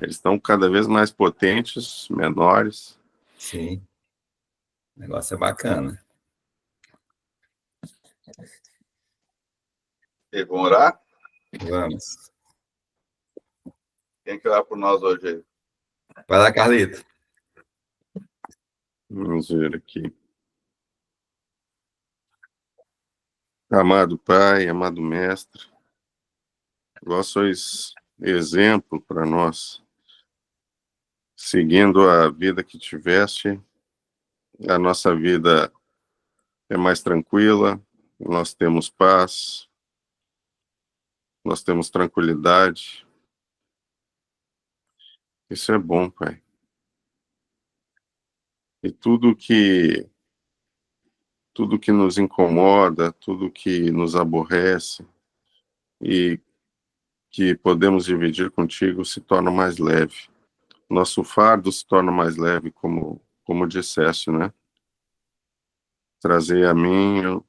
Eles estão cada vez mais potentes, menores. Sim. O negócio é bacana. E vamos orar? Vamos. Quem quer orar por nós hoje aí? Vai lá, Carlito. Vamos ver aqui. Amado Pai, amado Mestre, vós sois exemplo para nós. Seguindo a vida que tiveste, a nossa vida é mais tranquila, nós temos paz, nós temos tranquilidade. Isso é bom, Pai. E tudo que nos incomoda, tudo que nos aborrece e que podemos dividir contigo se torna mais leve. Nosso fardo se torna mais leve, como disseste, né? Trazer a mim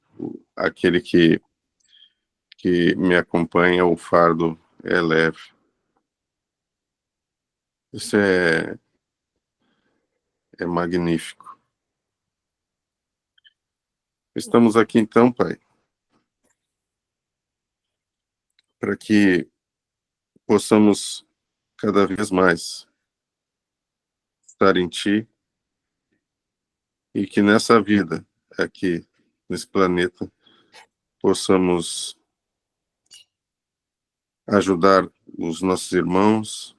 aquele que me acompanha, o fardo é leve. Isso é magnífico. Estamos aqui então, Pai, para que possamos cada vez mais estar em Ti e que nessa vida, aqui nesse planeta, possamos ajudar os nossos irmãos,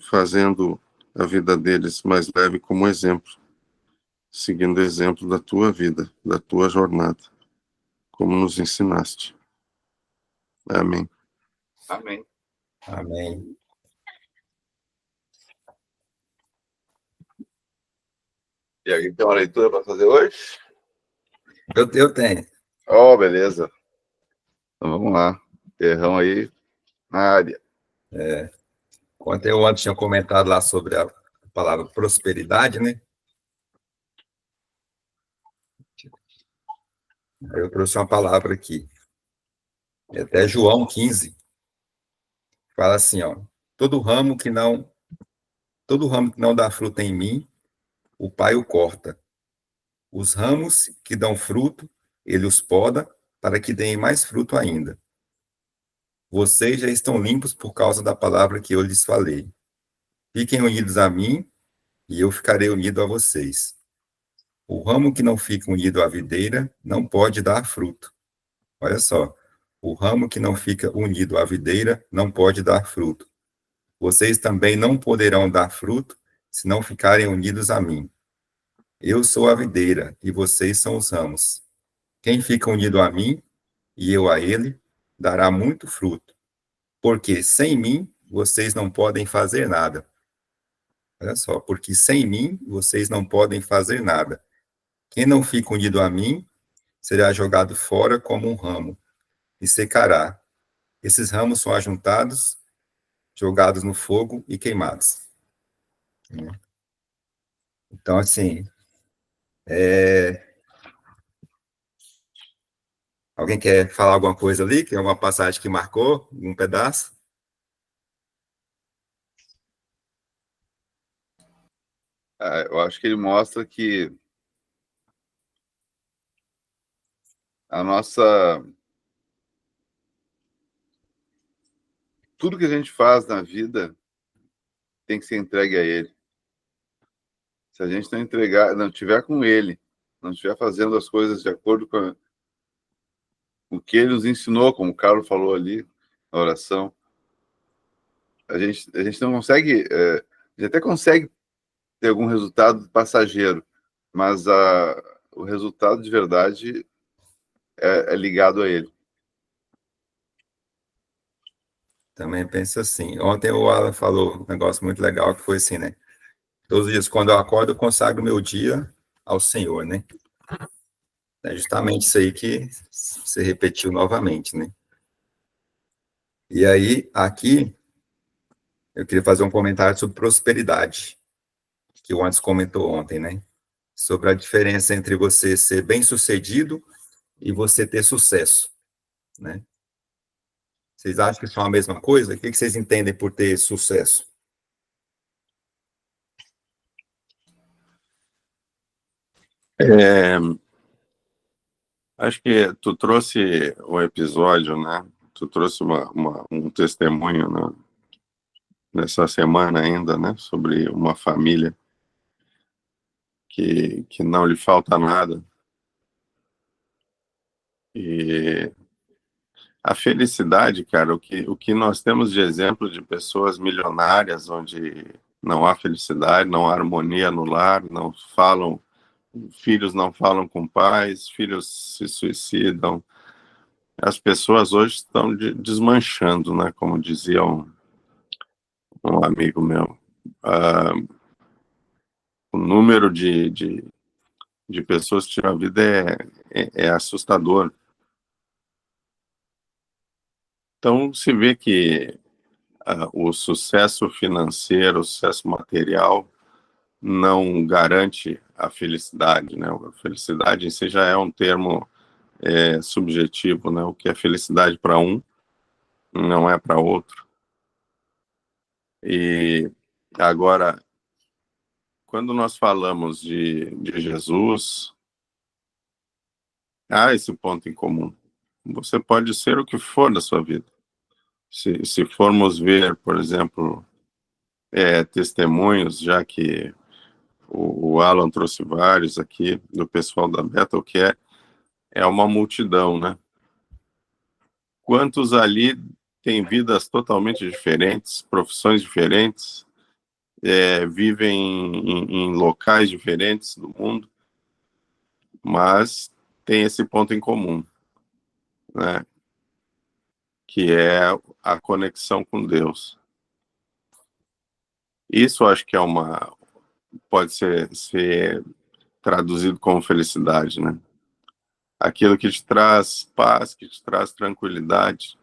fazendo a vida deles mais leve como exemplo, seguindo o exemplo da Tua vida, da Tua jornada, como nos ensinaste. Amém. Amém. Amém. E alguém tem uma leitura para fazer hoje? Eu tenho. Oh, beleza. Então vamos lá. Terrão aí na área. Ontem eu antes tinha comentado lá sobre a palavra prosperidade, né? Aí eu trouxe uma palavra aqui. É até João 15. Fala assim, ó. Todo ramo que não dá fruto em mim, o Pai o corta. Os ramos que dão fruto, ele os poda para que deem mais fruto ainda. Vocês já estão limpos por causa da palavra que eu lhes falei. Fiquem unidos a mim e eu ficarei unido a vocês. O ramo que não fica unido à videira não pode dar fruto. Olha só. O ramo que não fica unido à videira não pode dar fruto. Vocês também não poderão dar fruto se não ficarem unidos a mim. Eu sou a videira e vocês são os ramos. Quem fica unido a mim e eu a ele, dará muito fruto. Porque sem mim, vocês não podem fazer nada. Olha só, porque sem mim, vocês não podem fazer nada. Quem não fica unido a mim, será jogado fora como um ramo e secará. Esses ramos são ajuntados, jogados no fogo e queimados. Então, assim, alguém quer falar alguma coisa ali? Que é uma passagem que marcou, um pedaço? Eu acho que ele mostra que a nossa... Tudo que a gente faz na vida tem que ser entregue a ele. Se a gente não entregar, não tiver com ele, não estiver fazendo as coisas de acordo com o que ele nos ensinou, como o Carlos falou ali na oração, a gente não consegue, a gente até consegue ter algum resultado passageiro, mas o resultado de verdade é ligado a ele. Também penso assim. Ontem o Alan falou um negócio muito legal, que foi assim, né? Todos os dias, quando eu acordo, eu consagro meu dia ao Senhor, né? É justamente isso aí que você repetiu novamente, né? E aí, aqui, eu queria fazer um comentário sobre prosperidade, que o antes comentou ontem, né? Sobre a diferença entre você ser bem-sucedido e você ter sucesso, né? Vocês acham que são a mesma coisa? O que vocês entendem por ter sucesso? Acho que tu trouxe um episódio, né? Tu trouxe um testemunho, né? Nessa semana ainda, né? Sobre uma família que não lhe falta nada. E a felicidade, cara, o que nós temos de exemplo de pessoas milionárias onde não há felicidade, não há harmonia no lar, não falam, filhos não falam com pais, filhos se suicidam. As pessoas hoje estão desmanchando, né? Como dizia um amigo meu. O número de pessoas que tiram a vida é assustador. Então, se vê que o sucesso financeiro, o sucesso material não garante a felicidade, né? A felicidade em si já é um termo subjetivo, né? O que é felicidade para um não é para outro. E agora, quando nós falamos de Jesus, há esse ponto em comum. Você pode ser o que for da sua vida. Se formos ver, por exemplo, testemunhos, já que o Alan trouxe vários aqui, do pessoal da Bethel, que é uma multidão, né? Quantos ali têm vidas totalmente diferentes, profissões diferentes, vivem em locais diferentes do mundo, mas tem esse ponto em comum, né? Que é a conexão com Deus. Isso acho que pode ser traduzido como felicidade, né? Aquilo que te traz paz, que te traz tranquilidade.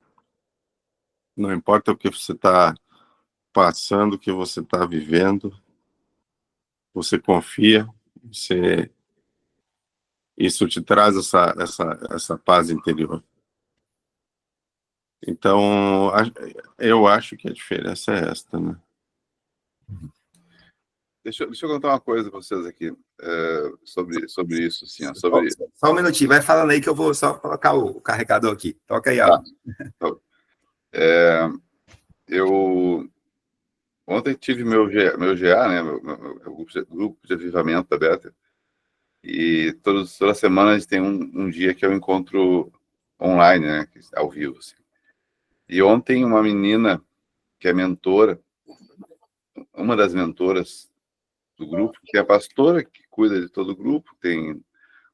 Não importa o que você está passando, o que você está vivendo, você confia, isso te traz essa paz interior. Então, eu acho que a diferença é esta, né? Deixa eu contar uma coisa para vocês aqui sobre isso. Assim, sobre... Só um minutinho, vai falando aí que eu vou só colocar o carregador aqui. Toca aí, Alan. Eu ontem tive meu GA, né, meu grupo de avivamento da Bethel, e toda semana a gente tem um dia que é o encontro online, né, ao vivo. Assim. E ontem uma menina que é mentora, uma das mentoras do grupo, que é a pastora que cuida de todo o grupo, tem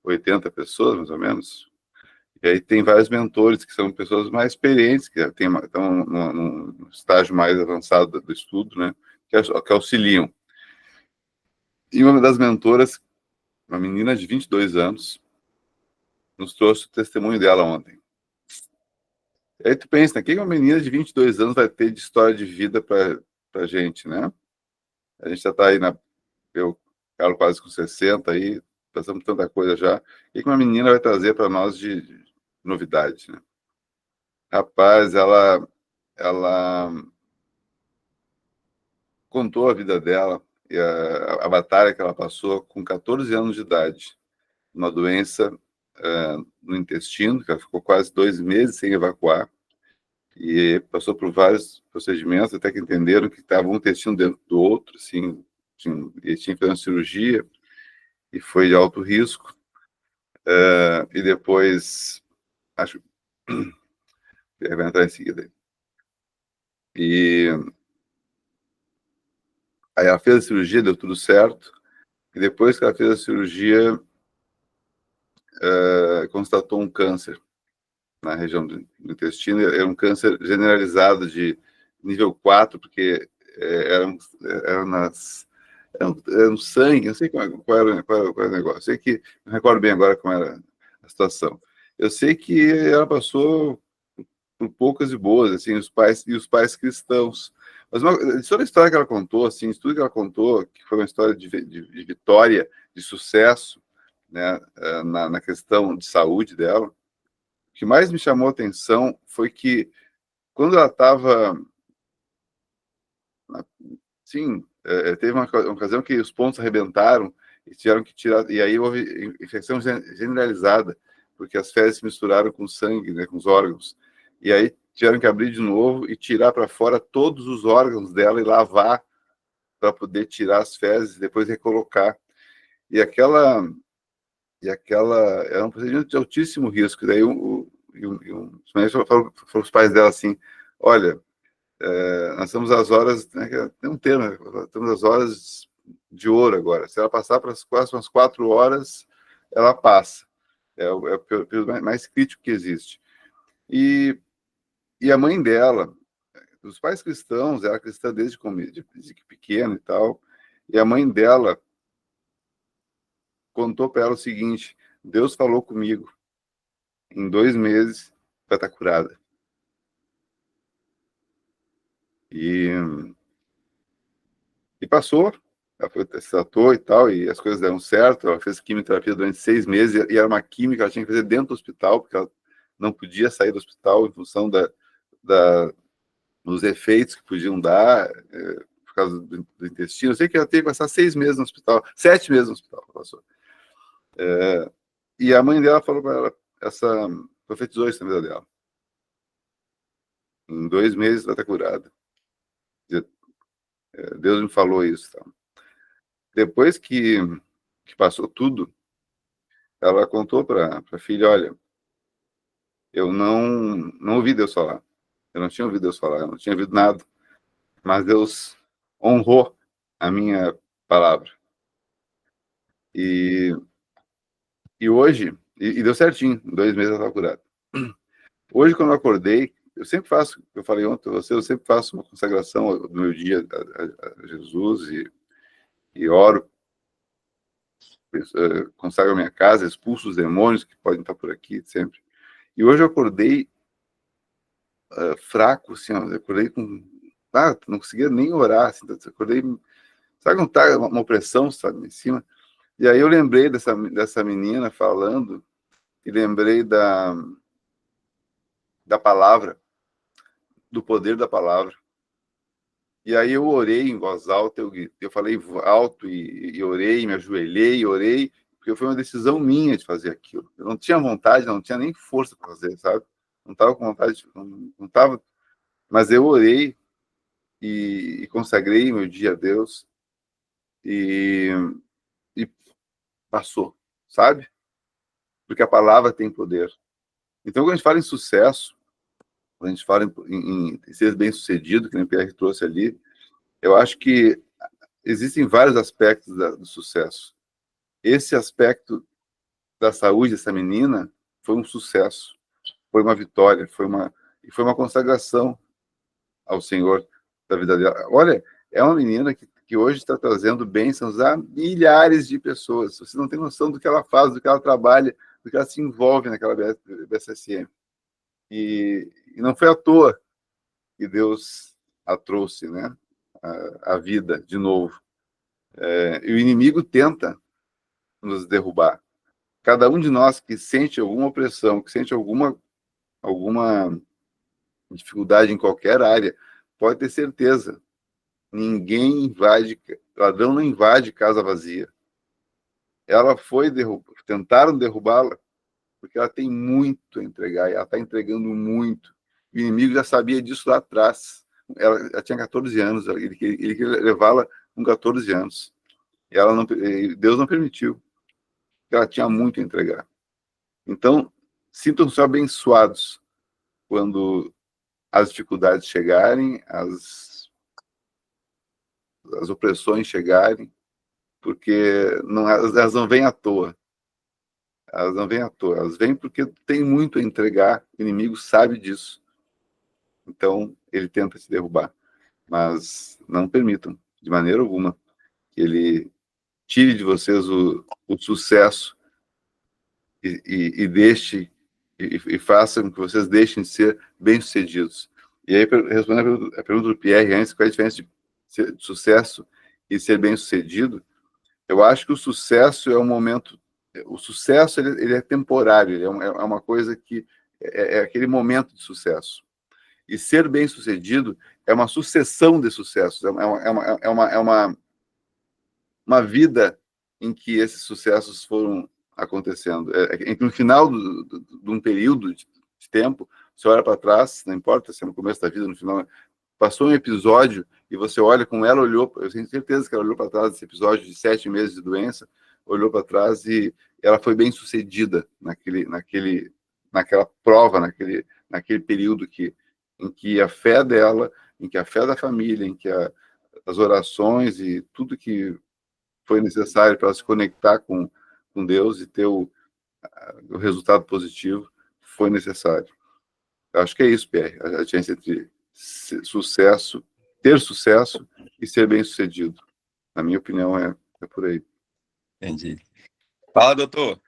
80 pessoas, mais ou menos. E aí tem vários mentores, que são pessoas mais experientes, que estão num estágio mais avançado do estudo, né? Que auxiliam. E uma das mentoras, uma menina de 22 anos, nos trouxe o testemunho dela ontem. E aí tu pensa, né? O que uma menina de 22 anos vai ter de história de vida para gente, né? A gente já está aí eu quero quase com 60 aí, passamos tanta coisa já. O que uma menina vai trazer para nós de novidade, né? Rapaz, ela contou a vida dela e a batalha que ela passou com 14 anos de idade. Uma doença no intestino, que ela ficou quase 2 meses sem evacuar e passou por vários procedimentos até que entenderam que estava um intestino dentro do outro, assim, e tinha que fazer uma cirurgia e foi de alto risco. E depois, acho que vai entrar em seguida. E aí ela fez a cirurgia, deu tudo certo. E depois que ela fez a cirurgia, constatou um câncer na região do intestino. Era um câncer generalizado de nível 4, porque era no sangue, não sei qual era o negócio. Eu sei que, não recordo bem agora como era a situação. Eu sei que ela passou por poucas e boas, assim, os pais cristãos. Mas toda a história que ela contou, assim, tudo que ela contou, que foi uma história de vitória, de sucesso, né, na questão de saúde dela, o que mais me chamou a atenção foi que quando ela estava, sim, teve uma ocasião que os pontos arrebentaram e tiveram que tirar, e aí houve infecção generalizada, porque as fezes se misturaram com o sangue, né, com os órgãos. E aí tiveram que abrir de novo e tirar para fora todos os órgãos dela e lavar para poder tirar as fezes e depois recolocar. E aquela era um procedimento de altíssimo risco. Daí os médicos falaram para os pais dela assim: olha, nós estamos às horas, né, tem um termo, né, estamos às horas de ouro agora. Se ela passar para as próximas 4 horas, ela passa. É o período mais crítico que existe. E a mãe dela, os pais cristãos, ela é cristã desde pequena e tal, e a mãe dela contou para ela o seguinte: Deus falou comigo, em 2 meses vai estar curada. E passou, ela se tratou e tal, e as coisas deram certo. Ela fez quimioterapia durante 6 meses, e era uma química que ela tinha que fazer dentro do hospital, porque ela não podia sair do hospital em função dos efeitos que podiam dar, por causa do intestino. Eu sei que ela teve que passar 6 meses no hospital, 7 meses no hospital, passou. E a mãe dela falou para ela, profetizou isso na vida dela: em 2 meses vai estar curada. Deus me falou isso. Tá? Depois que passou tudo, ela contou para a filha: olha, eu não ouvi Deus falar. Eu não tinha ouvido Deus falar, eu não tinha ouvido nada. Mas Deus honrou a minha palavra. E hoje, e deu certinho, em 2 meses ela estava curada. Hoje, quando eu acordei, eu sempre faço, eu falei ontem a você, eu sempre faço uma consagração do meu dia a Jesus e oro, consagro a minha casa, expulso os demônios que podem estar por aqui sempre. E hoje eu acordei fraco, assim, eu acordei com... não conseguia nem orar, assim, acordei... Sabe quando tá uma opressão, sabe, em cima? E aí eu lembrei dessa menina falando, e lembrei da palavra, do poder da palavra. E aí eu orei em voz alta, eu falei alto e orei, me ajoelhei, orei, porque foi uma decisão minha de fazer aquilo. Eu não tinha vontade, não tinha nem força para fazer, sabe? Não estava com vontade, não estava... Mas eu orei e consagrei meu dia a Deus e passou, sabe? Porque a palavra tem poder. Então, quando a gente fala em sucesso, quando a gente fala em ser bem-sucedido, que o Pierre trouxe ali, eu acho que existem vários aspectos do sucesso. Esse aspecto da saúde dessa menina foi um sucesso, foi uma vitória, foi uma consagração ao Senhor da vida dela. Olha, é uma menina que hoje está trazendo bênçãos a milhares de pessoas. Você não tem noção do que ela faz, do que ela trabalha, do que ela se envolve naquela BSSM. E não foi à toa que Deus a trouxe, né, a vida de novo. E o inimigo tenta nos derrubar. Cada um de nós que sente alguma opressão, que sente alguma dificuldade em qualquer área, pode ter certeza, ladrão não invade casa vazia. Ela foi tentaram derrubá-la porque ela tem muito a entregar, e ela está entregando muito. O inimigo já sabia disso lá atrás. Ela tinha 14 anos, ele queria levá-la com 14 anos. E Deus não permitiu, porque ela tinha muito a entregar. Então, sintam-se abençoados quando as dificuldades chegarem, as opressões chegarem, porque elas não vêm à toa. Elas não vêm à toa, elas vêm porque tem muito a entregar, o inimigo sabe disso. Então, ele tenta se derrubar. Mas não permitam, de maneira alguma, que ele tire de vocês o sucesso e deixe, e faça com que vocês deixem de ser bem-sucedidos. E aí, respondendo a pergunta do Pierre antes, qual é a diferença de sucesso e ser bem-sucedido? Eu acho que o sucesso é um momento... O sucesso ele é temporário, é uma coisa que é aquele momento de sucesso. E ser bem-sucedido é uma sucessão de sucessos, uma vida em que esses sucessos foram acontecendo. Em que no final de um período de tempo, você olha para trás, não importa se é no começo da vida, no final, passou um episódio e você olha como ela olhou, eu tenho certeza que ela olhou para trás desse episódio de 7 meses de doença, olhou para trás e ela foi bem-sucedida naquela prova, naquele período em que a fé dela, em que a fé da família, em que as orações e tudo que foi necessário para ela se conectar com Deus e ter o resultado positivo foi necessário. Eu acho que é isso, Pierre, a diferença entre sucesso, ter sucesso e ser bem-sucedido. Na minha opinião, é por aí. Entendi. Fala, doutor.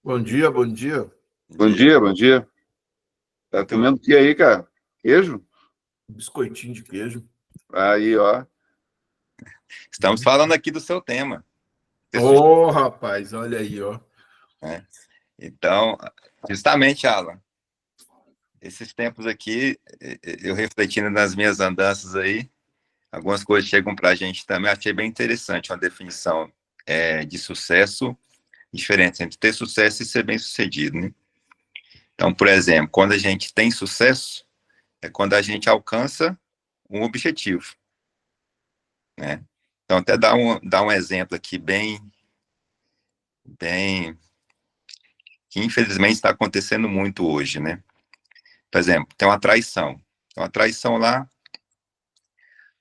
Bom dia, bom dia. Bom dia, bom dia. Tá comendo o que aí, cara? Queijo? Biscoitinho de queijo. Aí, ó. Estamos falando aqui do seu tema. Ô, rapaz, olha aí, ó. Então, justamente, Alan, esses tempos aqui, eu refletindo nas minhas andanças aí, algumas coisas chegam para a gente também. Achei bem interessante uma definição de sucesso diferente entre ter sucesso e ser bem-sucedido, né? Então, por exemplo, quando a gente tem sucesso, é quando a gente alcança um objetivo, né? Então, até dar um exemplo aqui bem, que infelizmente está acontecendo muito hoje, né? Por exemplo, tem uma traição. Tem uma traição lá,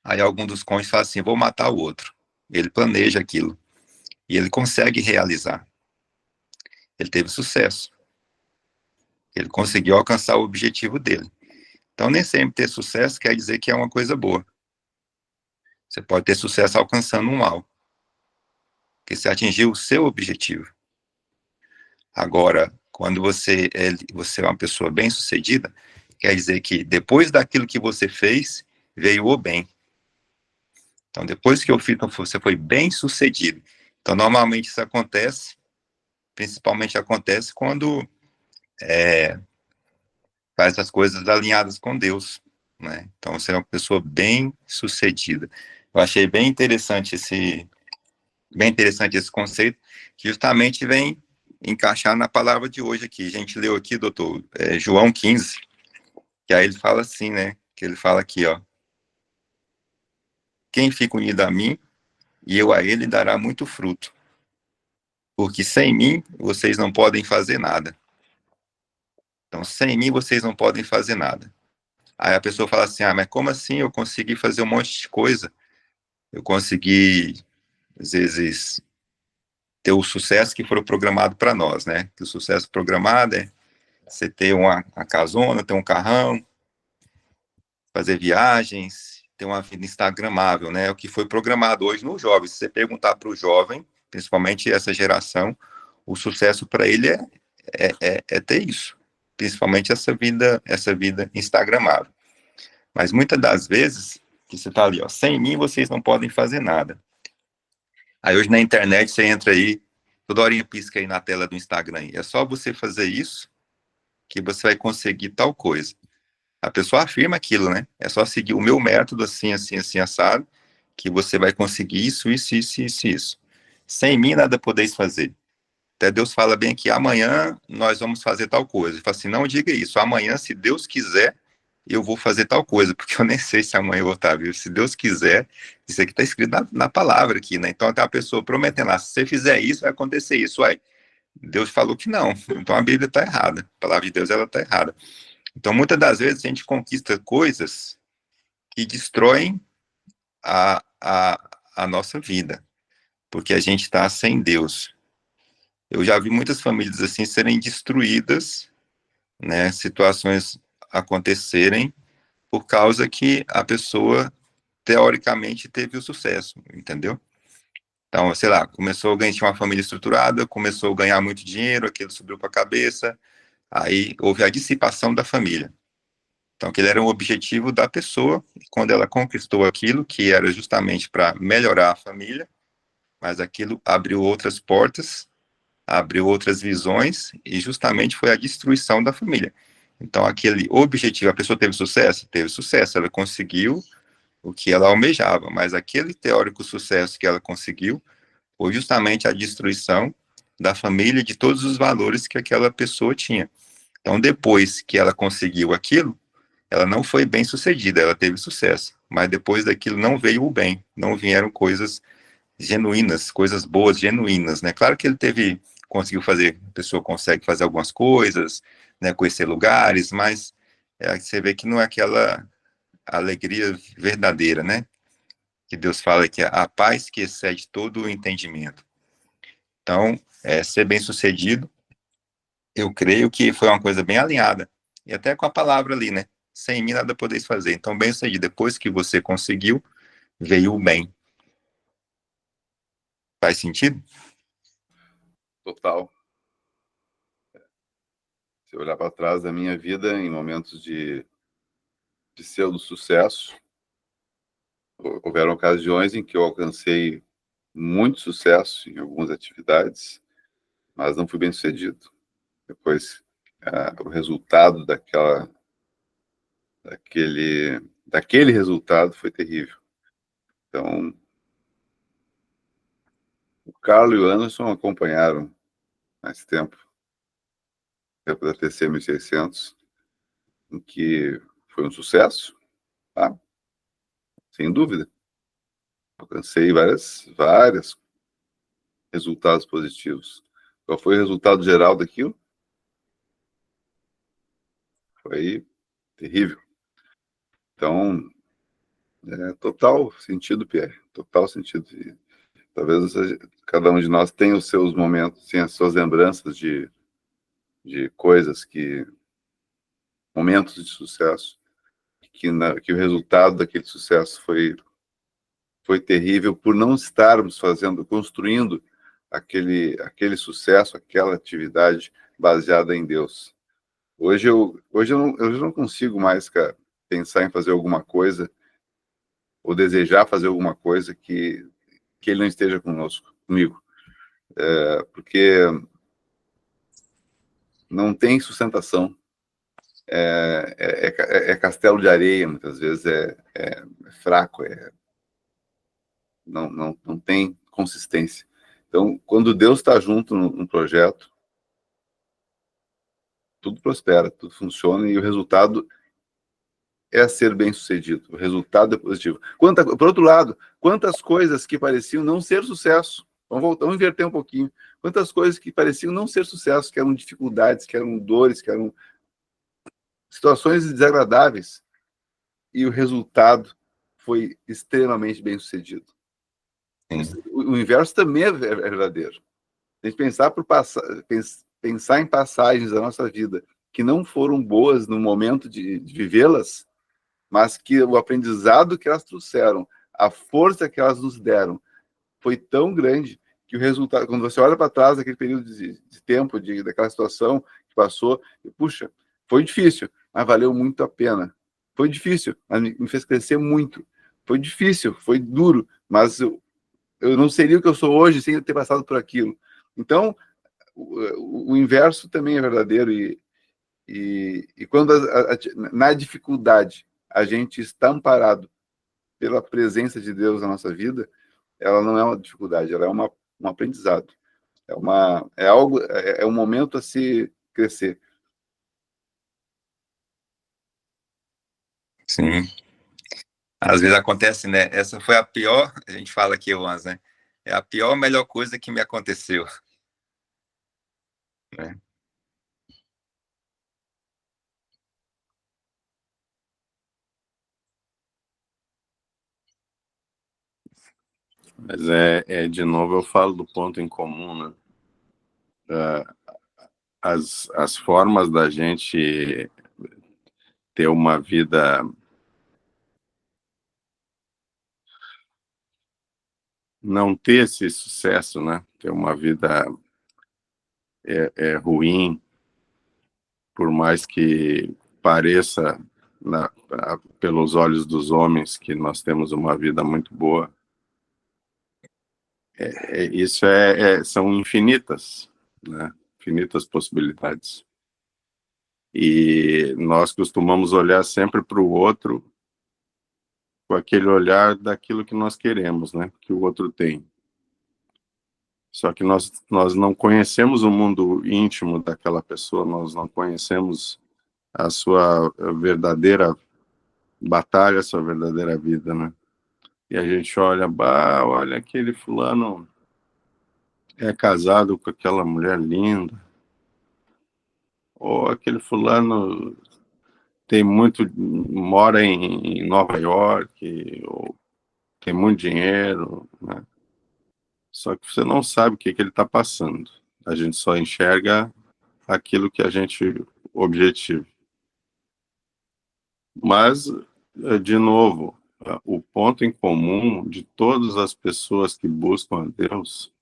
aí algum dos cônjuges fala assim, vou matar o outro. Ele planeja aquilo. E ele consegue realizar. Ele teve sucesso. Ele conseguiu alcançar o objetivo dele. Então, nem sempre ter sucesso quer dizer que é uma coisa boa. Você pode ter sucesso alcançando um mal. Porque você atingiu o seu objetivo. Agora, quando você é uma pessoa bem-sucedida, quer dizer que depois daquilo que você fez, veio o bem. Então, depois que eu fiz, você foi bem-sucedido. Então, normalmente isso acontece, principalmente acontece quando faz as coisas alinhadas com Deus, né? Então, você é uma pessoa bem-sucedida. Eu achei bem interessante esse conceito, que justamente vem encaixar na palavra de hoje aqui. A gente leu aqui, doutor, João 15, que aí ele fala assim, né? Que ele fala aqui, ó. Quem fica unido a mim, e eu a ele, dará muito fruto. Porque sem mim, vocês não podem fazer nada. Então, sem mim, vocês não podem fazer nada. Aí a pessoa fala assim, mas como assim eu consegui fazer um monte de coisa? Eu consegui, às vezes, ter o sucesso que foi programado para nós, né? Que o sucesso programado é você ter uma casona, ter um carrão, fazer viagens, ter uma vida instagramável, né? O que foi programado hoje no jovem. Se você perguntar para o jovem, principalmente essa geração, o sucesso para ele é ter isso, principalmente essa vida instagramável. Mas muitas das vezes que você está ali, ó, sem mim vocês não podem fazer nada. Aí hoje na internet você entra aí, toda horinha pisca aí na tela do Instagram. É só você fazer isso que você vai conseguir tal coisa. A pessoa afirma aquilo, né? É só seguir o meu método, assim, assim, assim, assado, que você vai conseguir isso. Sem mim, nada podeis fazer. Até Deus fala bem aqui, amanhã nós vamos fazer tal coisa. Ele fala assim, não diga isso. Amanhã, se Deus quiser, eu vou fazer tal coisa, porque eu nem sei se amanhã eu vou estar vivo. Se Deus quiser, isso aqui está escrito na palavra aqui, né? Então, tem uma pessoa prometendo, se você fizer isso, vai acontecer isso. Ué, Deus falou que não. Então, a Bíblia está errada. A palavra de Deus, ela está errada. Então, muitas das vezes, a gente conquista coisas que destroem a nossa vida, porque a gente está sem Deus. Eu já vi muitas famílias assim serem destruídas, né? Situações acontecerem por causa que a pessoa, teoricamente, teve o sucesso, entendeu? Então, sei lá, começou a ganhar uma família estruturada, começou a ganhar muito dinheiro, aquilo subiu para a cabeça, aí houve a dissipação da família. Então, aquele era um objetivo da pessoa, quando ela conquistou aquilo, que era justamente para melhorar a família, mas aquilo abriu outras portas, abriu outras visões, e justamente foi a destruição da família. Então, aquele objetivo, a pessoa teve sucesso? Teve sucesso, ela conseguiu o que ela almejava, mas aquele teórico sucesso que ela conseguiu foi justamente a destruição da família, de todos os valores que aquela pessoa tinha. Então, depois que ela conseguiu aquilo, ela não foi bem sucedida, ela teve sucesso, mas depois daquilo não veio o bem, não vieram coisas genuínas, coisas boas, genuínas, né? Claro que ele conseguiu fazer, a pessoa consegue fazer algumas coisas, né, conhecer lugares, mas você vê que não é aquela alegria verdadeira, né? Que Deus fala que é a paz que excede todo o entendimento. Então, ser bem-sucedido, eu creio que foi uma coisa bem alinhada, e até com a palavra ali, né? Sem mim nada podeis fazer. Então, bem-sucedido, depois que você conseguiu, veio o bem. Faz sentido? Total. Se eu olhar para trás da minha vida, em momentos de pseudo-sucesso, houveram ocasiões em que eu alcancei muito sucesso em algumas atividades, mas não fui bem sucedido. Depois, o resultado daquele resultado foi terrível. Então, o Carlos e o Anderson acompanharam mais tempo da TC 1600, em que foi um sucesso, tá? Sem dúvida. Alcancei vários resultados positivos. Qual foi o resultado geral daquilo? Foi terrível. Então, total sentido, Pierre, total sentido. E talvez cada um de nós tenha os seus momentos, tenha as suas lembranças de coisas momentos de sucesso, que o resultado daquele sucesso foi terrível por não estarmos construindo aquele sucesso, aquela atividade baseada em Deus. Hoje eu não consigo mais, cara, pensar em fazer alguma coisa ou desejar fazer alguma coisa que ele não esteja comigo, porque não tem sustentação. É castelo de areia, muitas vezes é fraco, não tem consistência. Então, quando Deus está junto num projeto, tudo prospera, tudo funciona e o resultado é ser bem-sucedido. O resultado é positivo. Por outro lado, quantas coisas que pareciam não ser sucesso, vamos inverter um pouquinho. Quantas coisas que pareciam não ser sucesso, que eram dificuldades, que eram dores, que eram situações desagradáveis, e o resultado foi extremamente bem-sucedido. O inverso também é verdadeiro. A gente pensar em passagens da nossa vida que não foram boas no momento de vivê-las, mas que o aprendizado que elas trouxeram, a força que elas nos deram, foi tão grande que o resultado, quando você olha para trás daquele período de tempo, daquela situação que passou, puxa, foi difícil, mas valeu muito a pena. Foi difícil, mas me fez crescer muito. Foi difícil, foi duro, mas eu não seria o que eu sou hoje sem ter passado por aquilo. Então, o inverso também é verdadeiro. E quando na dificuldade a gente está amparado pela presença de Deus na nossa vida, ela não é uma dificuldade, ela é um aprendizado. É um momento a se crescer. Sim. Às vezes acontece, né? Essa foi a pior, a gente fala aqui, Juan, né? É a pior, melhor coisa que me aconteceu. Né? Mas de novo, eu falo do ponto em comum, né? As formas da gente ter uma vida não ter esse sucesso, né? Ter uma vida ruim, por mais que pareça pelos olhos dos homens que nós temos uma vida muito boa. Isso são infinitas, né? Infinitas possibilidades. E nós costumamos olhar sempre para o outro com aquele olhar daquilo que nós queremos, né? Que o outro tem. Só que nós não conhecemos o mundo íntimo daquela pessoa, nós não conhecemos a sua verdadeira batalha, a sua verdadeira vida, né? E a gente olha, bah, olha aquele fulano é casado com aquela mulher linda, ou aquele fulano tem muito, mora em Nova York, ou tem muito dinheiro, né? Só que você não sabe o que ele está passando. A gente só enxerga aquilo que a gente objetiva. Mas, de novo, o ponto em comum de todas as pessoas que buscam a Deus,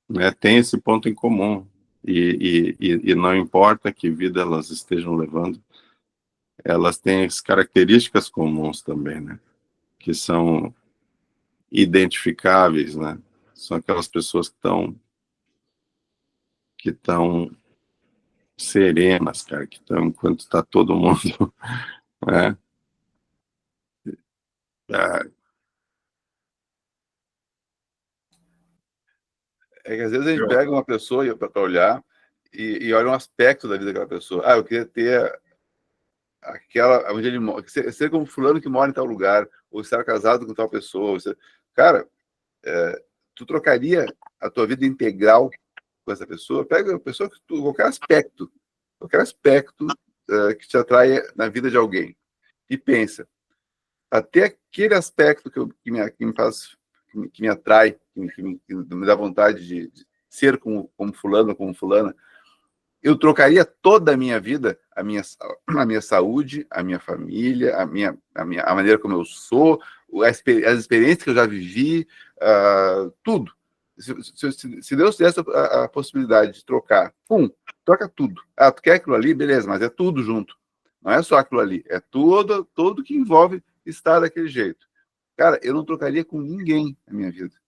né, tem esse ponto em comum. E não importa que vida elas estejam levando, elas têm as características comuns também, né? Que são identificáveis, né? São aquelas pessoas que estão serenas, cara, que estão enquanto está todo mundo, né? Ah, É que às vezes a gente pega uma pessoa para olhar e olha um aspecto da vida daquela pessoa. Ah, eu queria ter aquela onde ele mora, ser como fulano que mora em tal lugar, ou estar casado com tal pessoa. Cara, tu trocaria a tua vida integral com essa pessoa? Pega a pessoa que qualquer aspecto que te atrai na vida de alguém e pensa, até aquele aspecto que me faz, que me atrai, que me dá vontade de ser como fulano, como fulana, eu trocaria toda a minha vida, a minha saúde, a minha família, a maneira como eu sou, as experiências que eu já vivi, tudo. Se Deus tivesse a possibilidade de trocar, troca tudo. Ah, tu quer aquilo ali? Beleza, mas é tudo junto. Não é só aquilo ali, é tudo que envolve estar daquele jeito. Cara, eu não trocaria com ninguém a minha vida.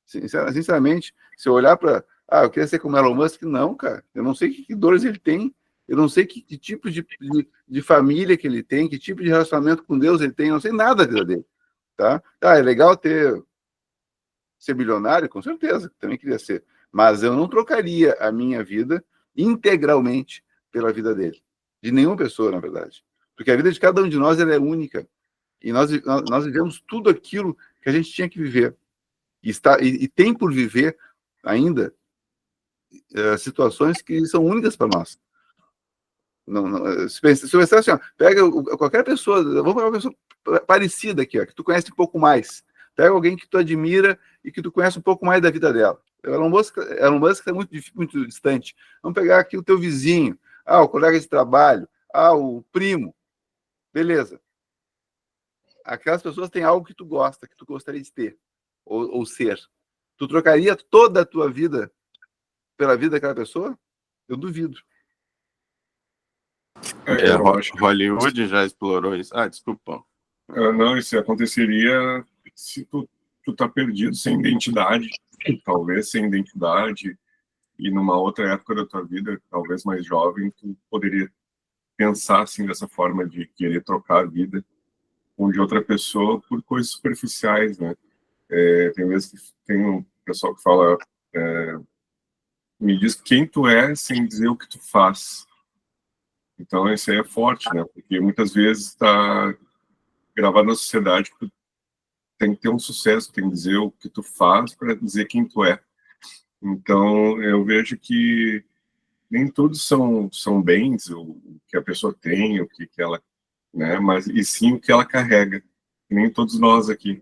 Sinceramente, se eu olhar para eu queria ser como Elon Musk. Não, cara. Eu não sei que dores ele tem. Eu não sei que tipo de família que ele tem, que tipo de relacionamento com Deus ele tem. Eu não sei nada da vida dele. Tá? É legal ser bilionário, com certeza. Também queria ser. Mas eu não trocaria a minha vida integralmente pela vida dele. De nenhuma pessoa, na verdade. Porque a vida de cada um de nós ela é única. E nós vivemos tudo aquilo que a gente tinha que viver. E tem por viver ainda situações que são únicas para nós. Se pensar assim, pega qualquer pessoa, vamos pegar uma pessoa parecida aqui, que tu conhece um pouco mais. Pega alguém que tu admira e que tu conhece um pouco mais da vida dela. Elon Musk é muito distante. Vamos pegar aqui o teu vizinho, o colega de trabalho, o primo. Beleza. Aquelas pessoas têm algo que tu gosta, que tu gostaria de ter ou ser. Tu trocaria toda a tua vida pela vida daquela pessoa? Eu duvido. Eu acho que Hollywood já explorou isso. Desculpa. não, isso aconteceria se tu tá perdido, sem identidade, talvez sem identidade, e numa outra época da tua vida, talvez mais jovem, tu poderia pensar assim dessa forma de querer trocar a vida com de outra pessoa por coisas superficiais, né? Tem vezes que tem um pessoal que fala, me diz quem tu é sem dizer o que tu faz. Então, isso aí é forte, né? Porque muitas vezes está gravado na sociedade que tu tem que ter um sucesso, tem que dizer o que tu faz para dizer quem tu é. Então, eu vejo que nem todos são bens, o que a pessoa tem, o que ela, né? Mas e sim o que ela carrega. Nem todos nós aqui.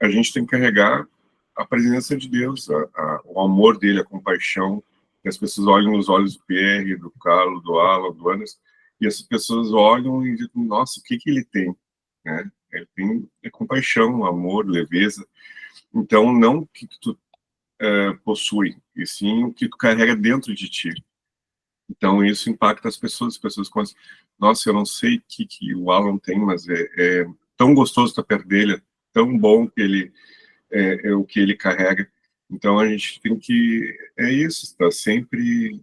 A gente tem que carregar a presença de Deus, o amor dele, a compaixão. Que as pessoas olham nos olhos do Pierre, do Carlos, do Alan, do Anderson, e as pessoas olham e dizem, nossa, o que ele tem? Né? Ele tem compaixão, amor, leveza. Então, não o que tu possui, e sim o que tu carrega dentro de ti. Então, isso impacta as pessoas começam, nossa, eu não sei o que o Alan tem, mas é tão gostoso estar perto dele, é tão bom que ele é o que ele carrega. Então, a gente tem que, isso, estar sempre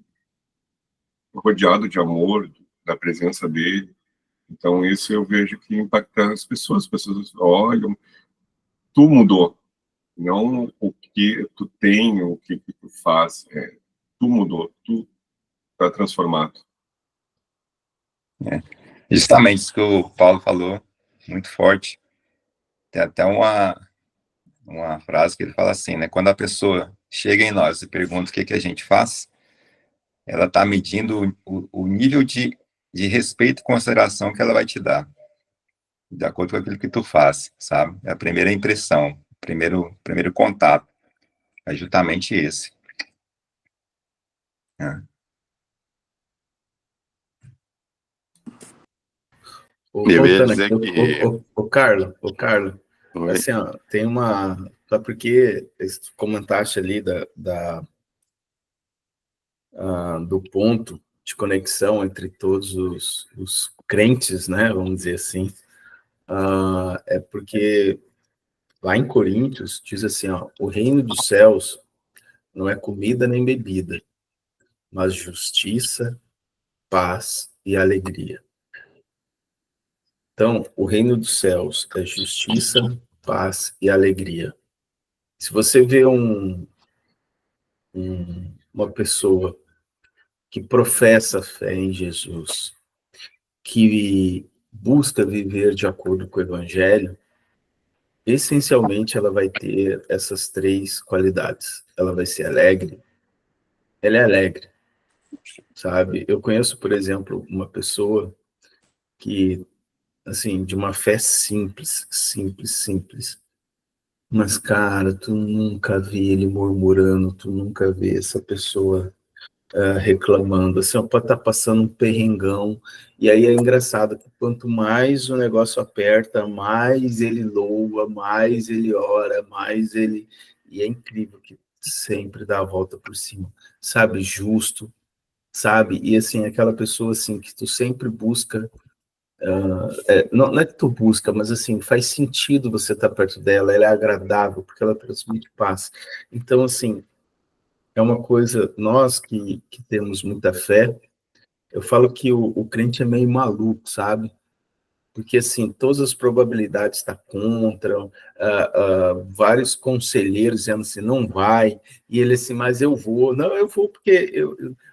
rodeado de amor, da presença dele. Então, isso eu vejo que impacta as pessoas olham, tu mudou, não o que tu tem, o que tu faz, tu mudou, tu tá transformado. Justamente isso que o Paulo falou, muito forte. Tem até uma frase que ele fala assim, né? Quando a pessoa chega em nós e pergunta o que que a gente faz, ela está medindo o nível de respeito e consideração que ela vai te dar, de acordo com aquilo que tu faz, sabe? É a primeira impressão, primeiro contato, é justamente esse. Né? Eu ia Voltando dizer aqui, que... Carlos, Oi. assim, ó, tem uma... Sabe por que tu comentaste ali do ponto de conexão entre todos os crentes, né, vamos dizer assim, é porque lá em Coríntios diz assim, ó, o reino dos céus não é comida nem bebida, mas justiça, paz e alegria. Então, o reino dos céus é justiça, paz e alegria. Se você vê uma pessoa que professa fé em Jesus, que busca viver de acordo com o evangelho, essencialmente ela vai ter essas três qualidades. Ela vai ser alegre, ela é alegre, sabe? Eu conheço, por exemplo, uma pessoa que, assim, de uma fé simples. Mas, cara, tu nunca vê ele murmurando, tu nunca vê essa pessoa reclamando, assim, ó, pode estar passando um perrengão, e aí é engraçado que quanto mais o negócio aperta, mais ele louva, mais ele ora, mais ele... E é incrível que sempre dá a volta por cima, sabe? Justo, sabe? E, assim, aquela pessoa, assim, que tu sempre busca... não é que tu busca, mas assim, faz sentido você estar perto dela, ela é agradável, porque ela transmite paz. Então, assim, é uma coisa, nós que temos muita fé, eu falo que o crente é meio maluco, sabe? Porque, assim, todas as probabilidades estão contra, vários conselheiros dizendo assim, não vai, e ele assim, mas eu vou. Não, eu vou porque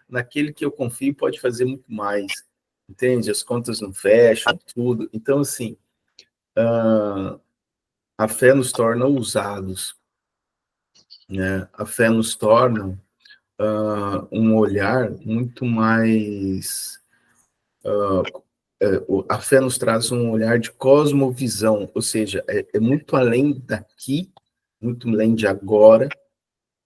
naquele que eu confio pode fazer muito mais, entende? As contas não fecham, tudo. Então, assim, a fé nos torna ousados, né? A fé nos torna um olhar muito mais... a fé nos traz um olhar de cosmovisão, ou seja, é muito além daqui, muito além de agora,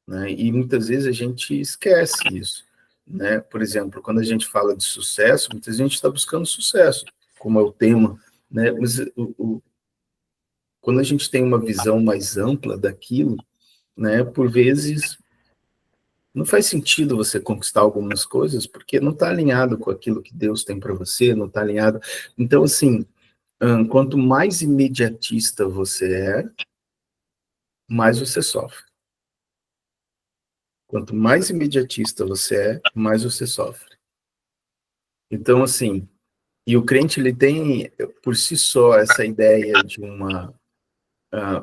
né? E muitas vezes a gente esquece isso, né? Por exemplo, quando a gente fala de sucesso, muita gente está buscando sucesso, como é o tema, né? Mas quando a gente tem uma visão mais ampla daquilo, né? Por vezes não faz sentido você conquistar algumas coisas porque não está alinhado com aquilo que Deus tem para você, não está alinhado. Então, assim, quanto mais imediatista você é, mais você sofre. Quanto mais imediatista você é, mais você sofre. Então, assim, e o crente, ele tem, por si só, essa ideia de uma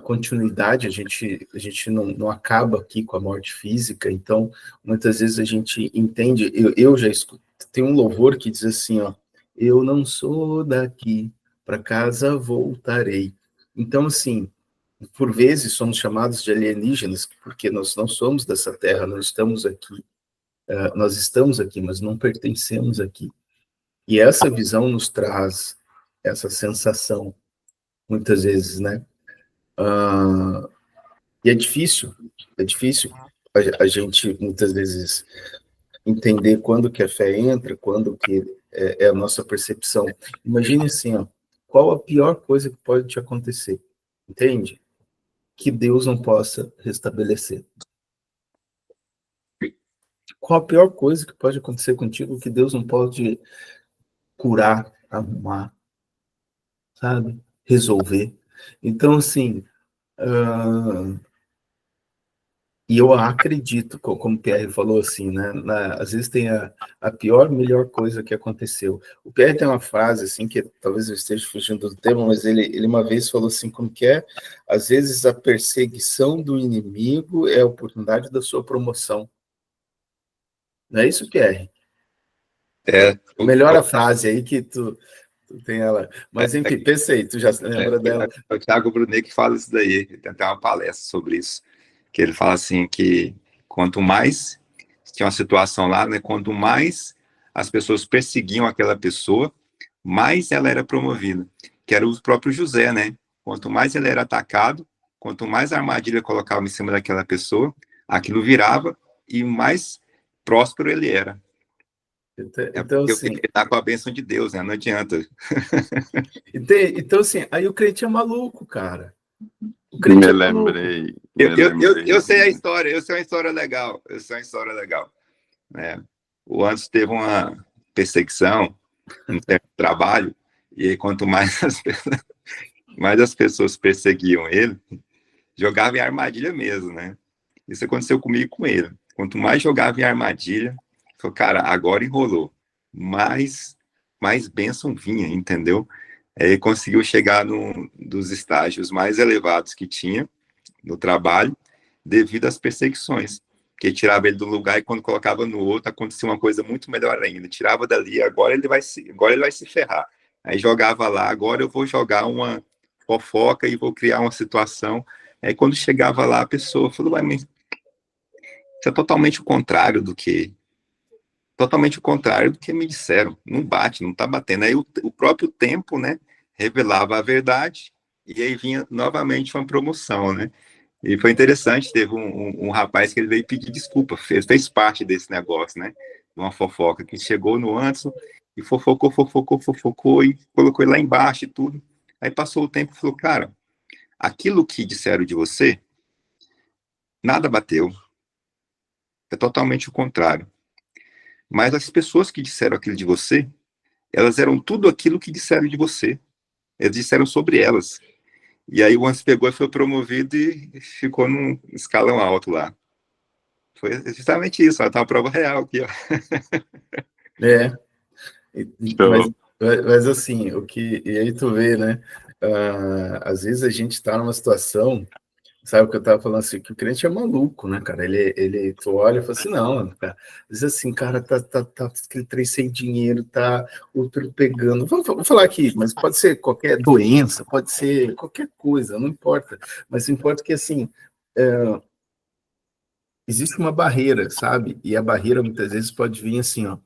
continuidade, a gente não acaba aqui com a morte física, então, muitas vezes a gente entende, eu já escuto, tem um louvor que diz assim, ó, eu não sou daqui, para casa voltarei. Então, assim, por vezes somos chamados de alienígenas, porque nós não somos dessa terra, nós estamos aqui, mas não pertencemos aqui. E essa visão nos traz essa sensação, muitas vezes, né? E é difícil a gente, muitas vezes, entender quando que a fé entra, quando que é a nossa percepção. Imagine assim, ó, qual a pior coisa que pode te acontecer, entende? Que Deus não possa restabelecer. Qual a pior coisa que pode acontecer contigo que Deus não pode curar, arrumar, sabe? Resolver. Então, assim, E eu acredito, como o Pierre falou assim, né? Às vezes tem a pior, melhor coisa que aconteceu. O Pierre tem uma frase assim, que talvez eu esteja fugindo do tema, mas ele uma vez falou assim, como que é? Às vezes a perseguição do inimigo é a oportunidade da sua promoção. Não é isso, Pierre? Melhora a frase aí que tu tem ela. Mas enfim, pensei, tu já lembra dela? É o Thiago Brunet que fala isso daí, ele tem até uma palestra sobre isso, que ele fala assim que quanto mais, tinha uma situação lá, né, quanto mais as pessoas perseguiam aquela pessoa, mais ela era promovida, que era o próprio José, né? Quanto mais ele era atacado, quanto mais a armadilha colocava em cima daquela pessoa, aquilo virava e mais próspero ele era. Então, porque assim, ele está com a bênção de Deus, né? Não adianta. Então, assim, aí o crente é maluco, cara. O Me crente é lembrei. Eu sei a história, eu sei uma história legal. Né? O Anderson teve uma perseguição no tempo de trabalho, e aí, quanto mais as pessoas perseguiam ele, jogava em armadilha mesmo, né? Isso aconteceu comigo e com ele. Quanto mais jogava em armadilha, falou, cara, agora enrolou. Mais bênção vinha, entendeu? Aí conseguiu chegar dos estágios mais elevados que tinha no trabalho, devido às perseguições. Que tirava ele do lugar e quando colocava no outro, acontecia uma coisa muito melhor ainda. Tirava dali, agora ele vai se ferrar. Aí jogava lá, agora eu vou jogar uma fofoca e vou criar uma situação. Aí quando chegava lá, a pessoa falou, mas isso é totalmente o contrário do que me disseram. Não bate, não tá batendo. Aí o próprio tempo, né, revelava a verdade e aí vinha novamente uma promoção, né? E foi interessante, teve um rapaz que ele veio pedir desculpa, fez parte desse negócio, né? Uma fofoca, que chegou no Anderson e fofocou e colocou ele lá embaixo e tudo. Aí passou o tempo e falou, cara, aquilo que disseram de você, nada bateu. É totalmente o contrário. Mas as pessoas que disseram aquilo de você, elas eram tudo aquilo que disseram de você. Eles disseram sobre elas. E aí o Anderson pegou e foi promovido e ficou num escalão alto lá. Foi justamente isso, tá uma prova real aqui, ó. É, mas assim, e aí tu vê, né? Às vezes a gente tá numa situação, sabe o que eu tava falando assim, que o crente é maluco, né, cara? Tu olha e fala assim, não, cara, às vezes assim, cara, tá aquele trem sem dinheiro, tá outro pegando. Vamos falar aqui, mas pode ser qualquer doença, pode ser qualquer coisa, não importa. Mas importa que assim. Existe uma barreira, sabe? E a barreira muitas vezes pode vir assim, ó.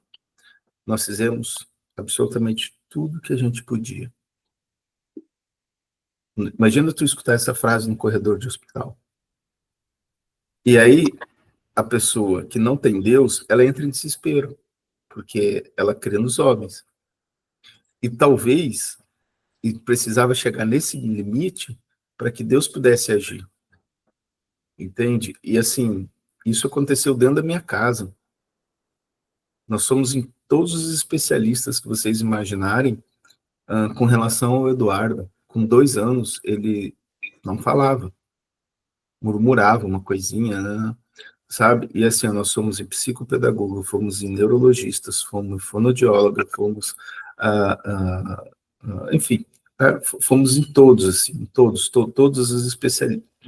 Nós fizemos absolutamente tudo que a gente podia. Imagina tu escutar essa frase no corredor de hospital. E aí, a pessoa que não tem Deus, ela entra em desespero, porque ela crê nos homens. E talvez e precisava chegar nesse limite para que Deus pudesse agir. Entende? E assim, isso aconteceu dentro da minha casa. Nós somos em todos os especialistas que vocês imaginarem com relação ao Eduardo. Com 2 anos, ele não falava, murmurava uma coisinha, né? Sabe? E assim, nós somos em psicopedagoga, fomos em neurologistas, fomos em fonoaudióloga, fomos, enfim, fomos em todos, assim, em todas as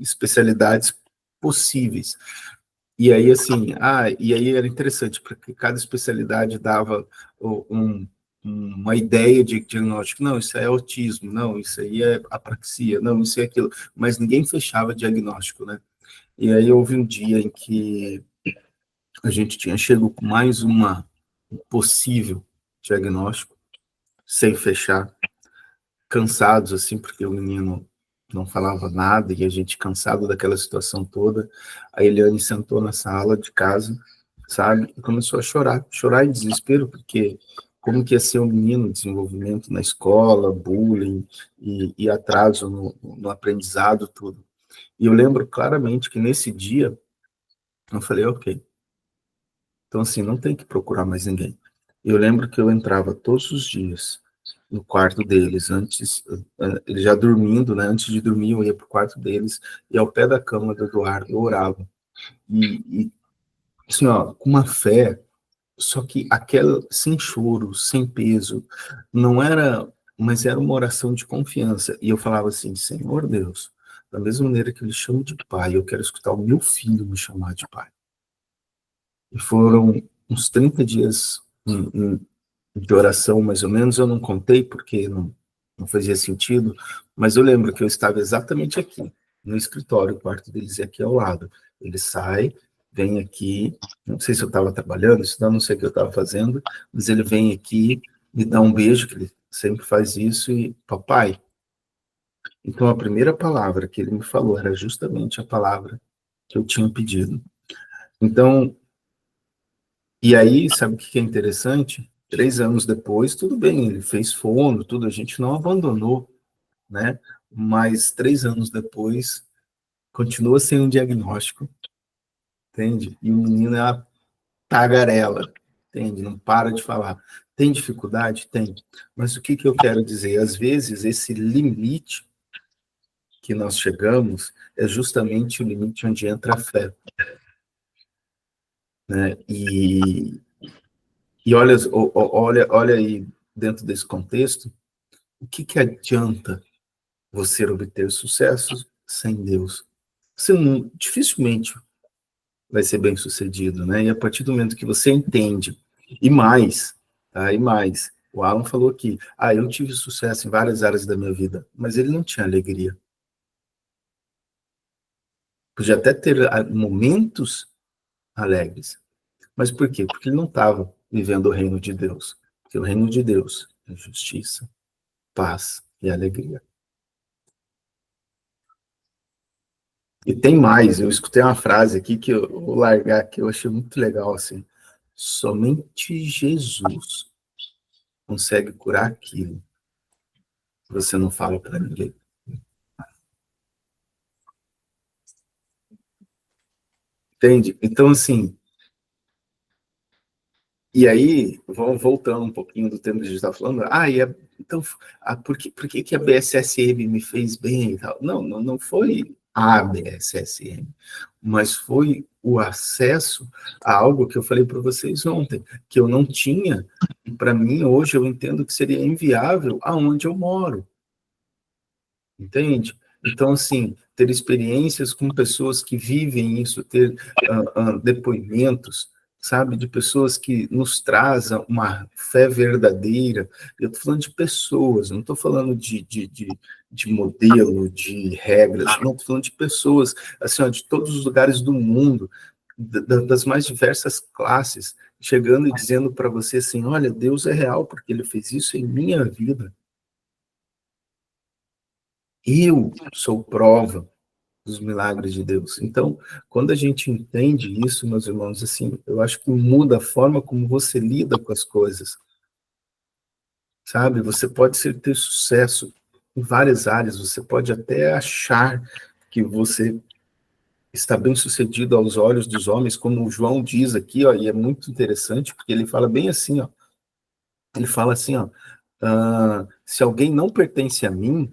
especialidades possíveis. E aí, assim, e aí era interessante, porque cada especialidade dava uma ideia de diagnóstico. Não, isso é autismo, não, isso aí é apraxia, não, isso é aquilo. Mas ninguém fechava diagnóstico, né? E aí houve um dia em que a gente tinha chegado com mais um possível diagnóstico, sem fechar, cansados, assim, porque o menino não falava nada, e a gente cansado daquela situação toda. A Eliane sentou na sala de casa, sabe, e começou a chorar em desespero, porque como que ia ser um menino, desenvolvimento na escola, bullying e atraso no aprendizado, tudo. E eu lembro claramente que nesse dia, eu falei, ok, então assim, não tem que procurar mais ninguém. Eu lembro que eu entrava todos os dias no quarto deles, eles já dormindo, né, antes de dormir eu ia pro quarto deles, e ao pé da cama do Eduardo eu orava, E assim, ó, com uma fé, só que aquela sem choro, sem peso, não era, mas era uma oração de confiança. E eu falava assim, Senhor Deus, da mesma maneira que eu lhe chamo de pai, eu quero escutar o meu filho me chamar de pai. E foram uns 30 dias de oração, mais ou menos, eu não contei porque não fazia sentido, mas eu lembro que eu estava exatamente aqui, no escritório, o quarto deles é aqui ao lado. Ele sai, vem aqui, não sei se eu estava trabalhando, senão não sei o que eu estava fazendo, mas ele vem aqui, me dá um beijo, que ele sempre faz isso, e papai. Então a primeira palavra que ele me falou era justamente a palavra que eu tinha pedido. Então, e aí, sabe o que é interessante? 3 anos depois, tudo bem, ele fez fono, tudo, a gente não abandonou, né? Mas 3 anos depois, continua sem um diagnóstico, entende? E o menino é uma tagarela, entende? Não para de falar. Tem dificuldade? Tem. Mas o que eu quero dizer? Às vezes, esse limite que nós chegamos é justamente o limite onde entra a fé, né? E olha aí, dentro desse contexto, o que adianta você obter sucesso sem Deus? Você dificilmente vai ser bem sucedido, né? E a partir do momento que você entende, e mais, tá? E mais, o Alan falou aqui, eu tive sucesso em várias áreas da minha vida, mas ele não tinha alegria. Podia até ter momentos alegres, mas por quê? Porque ele não estava vivendo o reino de Deus. Porque o reino de Deus é justiça, paz e alegria. E tem mais, eu escutei uma frase aqui que eu vou largar, que eu achei muito legal, assim. Somente Jesus consegue curar aquilo que você não fala para ninguém. Entende? Então, assim, e aí, vamos voltando um pouquinho do tempo que a gente estava falando, então, por que a BSSM me fez bem e tal? Não foi a BSSM, mas foi o acesso a algo que eu falei para vocês ontem, que eu não tinha, e para mim, hoje, eu entendo que seria inviável aonde eu moro. Entende? Então, assim, ter experiências com pessoas que vivem isso, ter depoimentos, sabe, de pessoas que nos trazem uma fé verdadeira. Eu estou falando de pessoas, não estou falando de modelo, de regras, não, estou falando de pessoas, assim, ó, de todos os lugares do mundo, das mais diversas classes, chegando e dizendo para você assim, olha, Deus é real, porque Ele fez isso em minha vida. Eu sou prova dos milagres de Deus. Então, quando a gente entende isso, meus irmãos, assim, eu acho que muda a forma como você lida com as coisas. Sabe? Você pode ter sucesso em várias áreas, você pode até achar que você está bem sucedido aos olhos dos homens, como o João diz aqui, ó, e é muito interessante, porque ele fala bem assim, ó. Ele fala assim, ó, se alguém não pertence a mim,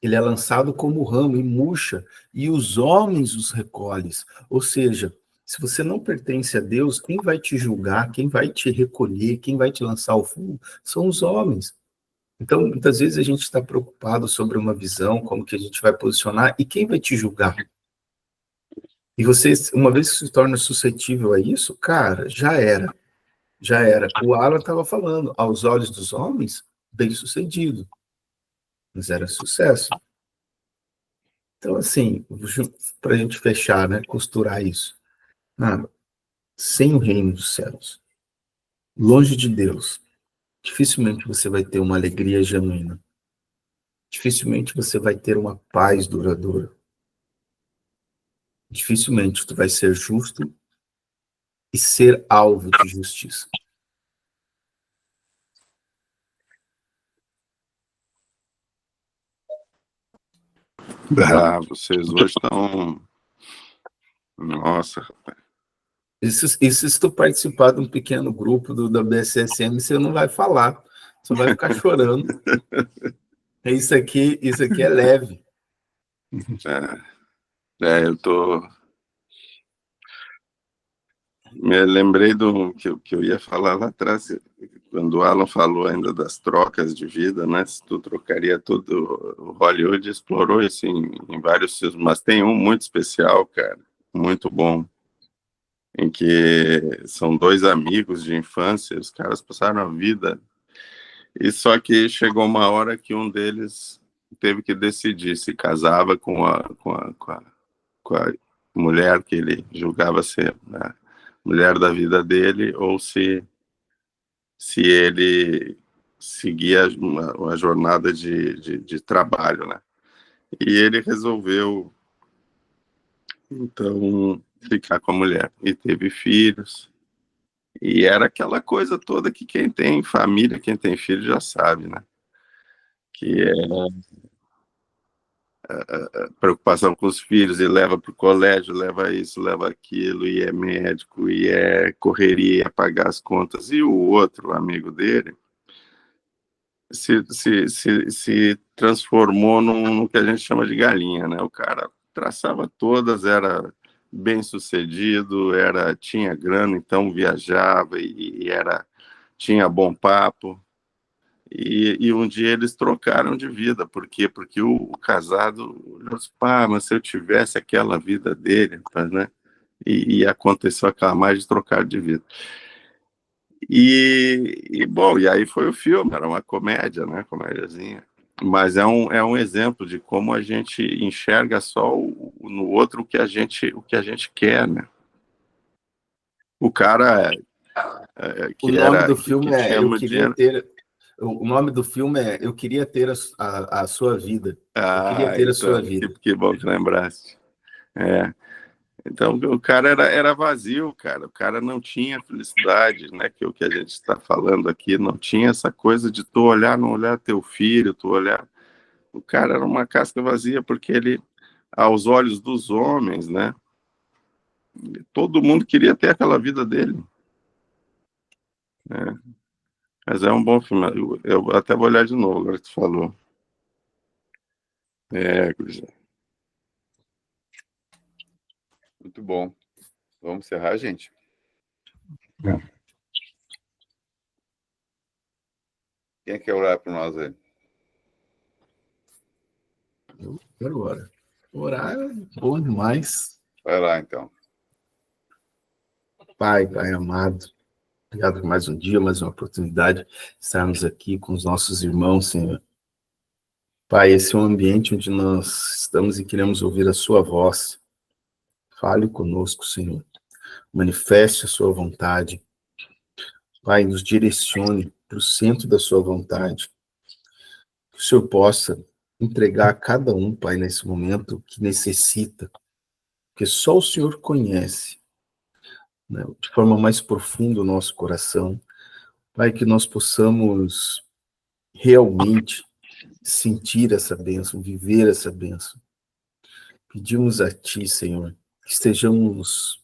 ele é lançado como ramo e murcha, e os homens os recolhem. Ou seja, se você não pertence a Deus, quem vai te julgar, quem vai te recolher, quem vai te lançar ao fogo, são os homens. Então, muitas vezes a gente está preocupado sobre uma visão, como que a gente vai posicionar, e quem vai te julgar? E você, uma vez que se torna suscetível a isso, cara, já era. Já era. O Alan estava falando, aos olhos dos homens, bem-sucedido. Mas era sucesso. Então, assim, para a gente fechar, né, costurar isso, sem o reino dos céus, longe de Deus, dificilmente você vai ter uma alegria genuína. Dificilmente você vai ter uma paz duradoura. Dificilmente tu vai ser justo e ser alvo de justiça. Vocês hoje estão... Nossa, rapaz. Isso se tu participar de um pequeno grupo da BSSM, você não vai falar, só vai ficar chorando. Isso aqui é leve. Eu tô Me lembrei do que eu ia falar lá atrás, quando o Alan falou ainda das trocas de vida, né? Se tu trocaria tudo, o Hollywood explorou isso em vários filmes, mas tem um muito especial, cara, muito bom, em que são dois amigos de infância, os caras passaram a vida, e só que chegou uma hora que um deles teve que decidir se casava com a mulher que ele julgava ser, né, mulher da vida dele, ou se ele seguia uma jornada de trabalho, né? E ele resolveu, então, ficar com a mulher. E teve filhos. E era aquela coisa toda que quem tem família, quem tem filho já sabe, né? Que é preocupação com os filhos, e leva para o colégio, leva isso, leva aquilo, e é médico, e é correria, é pagar as contas. E o outro amigo dele se transformou no que a gente chama de galinha, né? O cara traçava todas, era bem sucedido, tinha grana, então viajava e tinha bom papo. E um dia eles trocaram de vida. Por quê? Porque o casado olhou assim, pá, mas se eu tivesse aquela vida dele, né? E aconteceu aquela mais de trocar de vida. Bom, e aí foi o filme, era uma comédia, né? Comédiazinha. Mas é um exemplo de como a gente enxerga só no outro o que a gente quer, né? O cara O nome do filme é Eu Queria Ter. O nome do filme é Eu Queria Ter a Sua Vida. Eu queria ter a sua vida. Que bom que lembraste. Então, o cara era vazio, cara. O cara não tinha felicidade, né? Que é o que a gente está falando aqui. Não tinha essa coisa de tu olhar, não olhar teu filho, tu olhar. O cara era uma casca vazia, porque ele, aos olhos dos homens, né? Todo mundo queria ter aquela vida dele. Mas é um bom filme. Eu até vou olhar de novo, agora que tu falou. Muito bom. Vamos encerrar, gente? Quem quer orar por nós aí? Eu quero orar. Orar é bom demais. Vai lá, então. Pai amado, obrigado por mais um dia, mais uma oportunidade de estarmos aqui com os nossos irmãos, Senhor. Pai, esse é um ambiente onde nós estamos e queremos ouvir a sua voz. Fale conosco, Senhor. Manifeste a sua vontade. Pai, nos direcione para o centro da sua vontade. Que o Senhor possa entregar a cada um, Pai, nesse momento que necessita. Porque só o Senhor conhece, né, de forma mais profunda o nosso coração. Pai, que nós possamos realmente sentir essa bênção, viver essa bênção. Pedimos a Ti, Senhor, que estejamos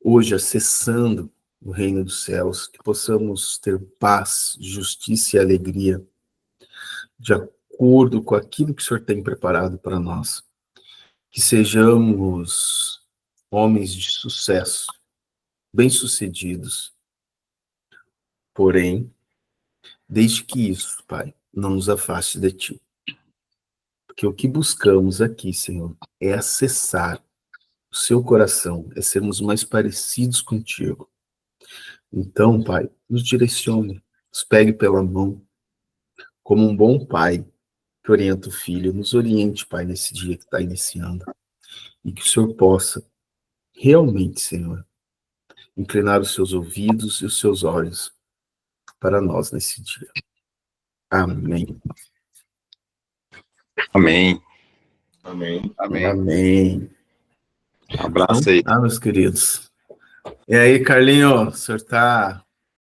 hoje acessando o reino dos céus, que possamos ter paz, justiça e alegria, de acordo com aquilo que o Senhor tem preparado para nós. Que sejamos homens de sucesso, bem-sucedidos, porém, desde que isso, Pai, não nos afaste de Ti. Porque o que buscamos aqui, Senhor, é acessar o seu coração, é sermos mais parecidos contigo. Então, Pai, nos direcione, nos pegue pela mão, como um bom pai que orienta o filho, nos oriente, Pai, nesse dia que está iniciando, e que o Senhor possa realmente, Senhor, inclinar os seus ouvidos e os seus olhos para nós nesse dia. Amém. Amém. Amém. Amém. Amém. Abraço aí. Meus queridos. E aí, Carlinho, o senhor está